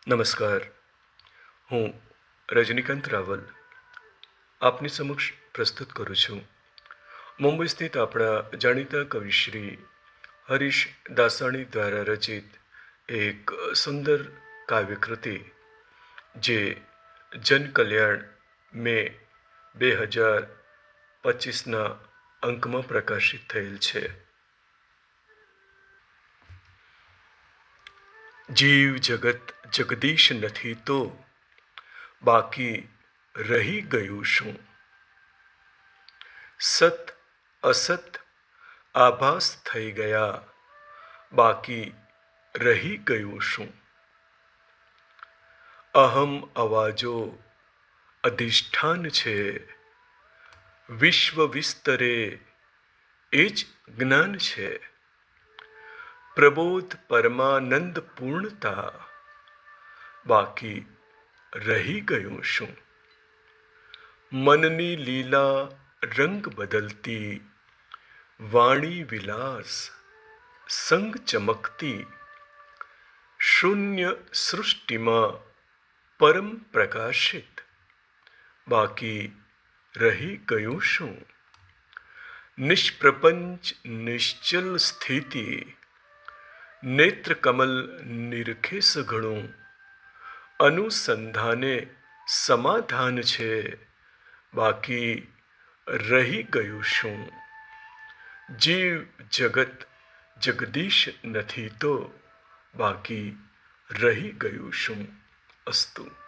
નમસ્કાર. હું રજનીકાંત રાવલ આપની સમક્ષ પ્રસ્તુત કરું છું મુંબઈ સ્થિત આપણા જાણીતા કવિશ્રી હરીશ દાસાણી દ્વારા રચિત એક સુંદર કાવ્યકૃતિ જે જનકલ્યાણ મે 2025ના અંકમાં પ્રકાશિત થયેલ છે. જીવ જગત જગદીશ નથી તો બાકી રહી ગયું શું? સત અસત આભાસ થઈ ગયા, બાકી રહી ગયું શું? અહમ અવાજો અધિષ્ઠાન છે, વિશ્વ વિસ્તરે એ જ જ્ઞાન છે. પ્રબોધ પરમાનંદ પૂર્ણતા, બાકી રહી ગયું શું? મનની લીલા રંગ બદલતી, વાણી વિલાસ સંગ ચમકતી, શૂન્ય સૃષ્ટિમાં પરમ પ્રકાશિત, બાકી રહી ગયું શું? નિષ્પ્રપંચ નિશ્ચલ સ્થિતિ, નેત્ર કમલ નિરખે સઘળું, અનુસંધાને સમાધાન છે, બાકી રહી ગયું શું? જીવ જગત જગદીશ નથી તો બાકી રહી ગયું શું? અસ્તુ.